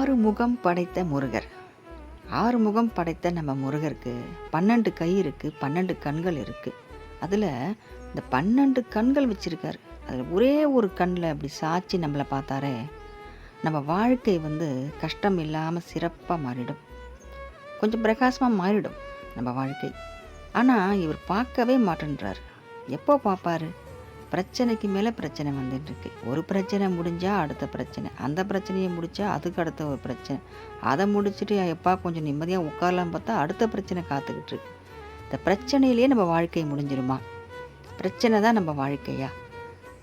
ஆறு முகம் படைத்த முருகர். ஆறு முகம் படைத்த நம்ம முருகருக்கு 12 கை இருக்குது, 12 கண்கள் இருக்குது. அதில் இந்த 12 கண்கள் வச்சுருக்காரு. அதில் ஒரே ஒரு கண்ணில் அப்படி சாட்சி நம்மளை பார்த்தாரே, நம்ம வாழ்க்கை கஷ்டம் இல்லாமல் சிறப்பாக மாறிடும், கொஞ்சம் பிரகாசமாக மாறிடும் நம்ம வாழ்க்கை. ஆனால் இவர் பார்க்கவே மாட்டேன்றார். எப்போ பார்ப்பார்? பிரச்சனைக்கு மேலே பிரச்சனை வந்துட்டுருக்கு. ஒரு பிரச்சனை முடிஞ்சால் அடுத்த பிரச்சனை, அந்த பிரச்சனையை முடித்தா அதுக்கு அடுத்த ஒரு பிரச்சனை, அதை முடிச்சுட்டு எப்பா கொஞ்சம் நிம்மதியாக உட்காரலாம் பார்த்தா அடுத்த பிரச்சனை காத்துக்கிட்டு இருக்கு. இந்த பிரச்சனையிலேயே நம்ம வாழ்க்கை முடிஞ்சிருமா? பிரச்சனை தான் நம்ம வாழ்க்கையா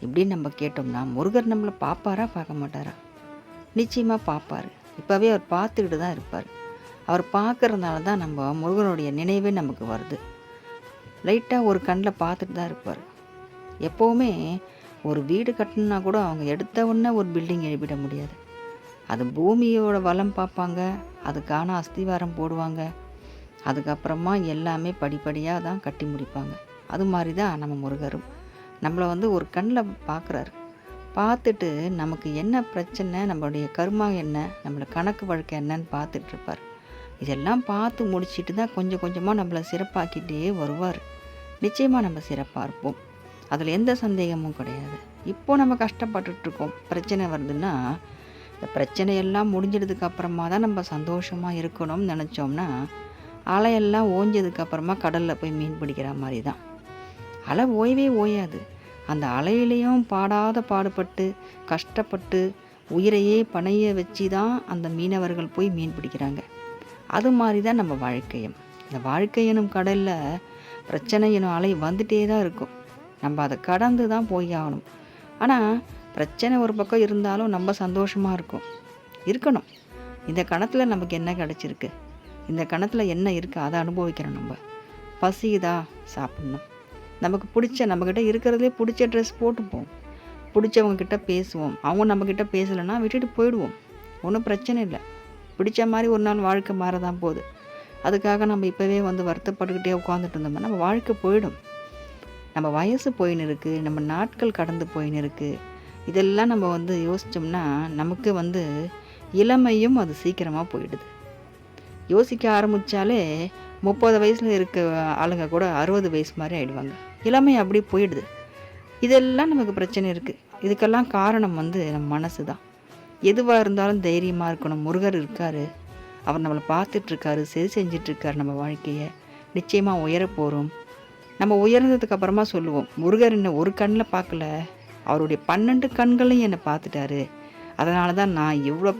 இப்படின்னு நம்ம கேட்டோம்னா, முருகர் நம்மளை பார்ப்பாரா பார்க்க மாட்டாரா? நிச்சயமாக பார்ப்பார். இப்போவே அவர் பார்த்துக்கிட்டு தான் இருப்பார். அவர் பார்க்கறதுனால தான் நம்ம முருகனுடைய நினைவே நமக்கு வருது. லைட்டாக ஒரு கண்ணில் பார்த்துட்டு தான் இருப்பார். எப்போவுமே ஒரு வீடு கட்டணுன்னா கூட அவங்க எடுத்த உடனே ஒரு பில்டிங் எழுப்பிட முடியாது. அது பூமியோட வளம் பார்ப்பாங்க, அதுக்கான அஸ்திவாரம் போடுவாங்க, அதுக்கப்புறமா எல்லாமே படிப்படியாக தான் கட்டி முடிப்பாங்க. அது மாதிரி தான் நம்ம முருகரும் நம்மளை ஒரு கண்ணில் பார்க்குறாரு. பார்த்துட்டு நமக்கு என்ன பிரச்சனை, நம்மளுடைய கர்மா என்ன, நம்மளோட கணக்கு வழக்கு என்னன்னு பார்த்துட்ருப்பார். இதெல்லாம் பார்த்து முடிச்சுட்டு தான் கொஞ்சம் கொஞ்சமாக நம்மளை சிறப்பாக்கிட்டே வருவார். நிச்சயமாக நம்ம சிறப்பாக இருப்போம், அதில் எந்த சந்தேகமும் கிடையாது. இப்போது நம்ம கஷ்டப்பட்டுட்ருக்கோம், பிரச்சனை வருதுன்னா இந்த பிரச்சனையெல்லாம் முடிஞ்சதுக்கு அப்புறமா தான் நம்ம சந்தோஷமாக இருக்கணும்னு நினச்சோம்னா, அலையெல்லாம் ஓஞ்சதுக்கப்புறமா கடலில் போய் மீன் பிடிக்கிற மாதிரி தான். அலை ஓயவே ஓயாது. அந்த அலையிலையும் பாடாத பாடுபட்டு கஷ்டப்பட்டு உயிரையே பணைய வச்சு தான் அந்த மீனவர்கள் போய் மீன் பிடிக்கிறாங்க. அது மாதிரி தான் நம்ம வாழ்க்கையும். இந்த வாழ்க்கை எனும் கடலில் பிரச்சனை எனும் அலை வந்துட்டே தான் இருக்கும். நம்ம அதை கடந்து தான் போய் ஆகணும். ஆனால் பிரச்சனை ஒரு பக்கம் இருந்தாலும் நம்ம சந்தோஷமாக இருக்கணும். இந்த கணத்தில் நமக்கு என்ன கிடச்சிருக்கு, இந்த கணத்தில் என்ன இருக்குது, அதை அனுபவிக்கிறோம். நம்ம பசிதா சாப்பிட்ணும், நமக்கு பிடிச்ச நம்மக்கிட்ட இருக்கிறதுலே பிடிச்ச ட்ரெஸ் போட்டுப்போம், பிடிச்சவங்கக்கிட்ட பேசுவோம். அவங்க நம்மக்கிட்ட பேசலைன்னா விட்டுட்டு போயிடுவோம், ஒன்றும் பிரச்சனை இல்லை. பிடிச்ச மாதிரி ஒரு நாள் வாழ்க்கை மாறதான் போகுது. அதுக்காக நம்ம இப்போவே வருத்தப்பட்டுக்கிட்டே உட்காந்துட்டு இருந்தோம்னா நம்ம வாழ்க்கை போயிடும். நம்ம வயசு போயின்னு இருக்குது, நம்ம நாட்கள் கடந்து போயின்னு இருக்குது. இதெல்லாம் நம்ம யோசித்தோம்னா நமக்கு இளமையும் அது சீக்கிரமாக போயிடுது. யோசிக்க ஆரம்பித்தாலே 30 வயசில் இருக்க ஆளுங்க கூட 60 வயசு மாதிரி ஆகிடுவாங்க. இளமை அப்படியே போயிடுது. இதெல்லாம் நமக்கு பிரச்சனை இருக்குது. இதுக்கெல்லாம் காரணம் நம்ம மனசு தான். எதுவாக இருந்தாலும் தைரியமாக இருக்கணும். முருகர் இருக்கார், அவர் நம்மளை பார்த்துட்ருக்காரு, சரி செஞ்சிட்ருக்காரு. நம்ம வாழ்க்கையை நிச்சயமாக உயர போகிறோம். நம்ம உயர்ந்ததுக்கு அப்புறமா சொல்லுவோம், முருகர் என்னை ஒரு கண்ணில் பார்க்கல, அவருடைய 12 கண்களையும் என்னை பார்த்துட்டாரு, அதனால தான் நான் இவ்வளோ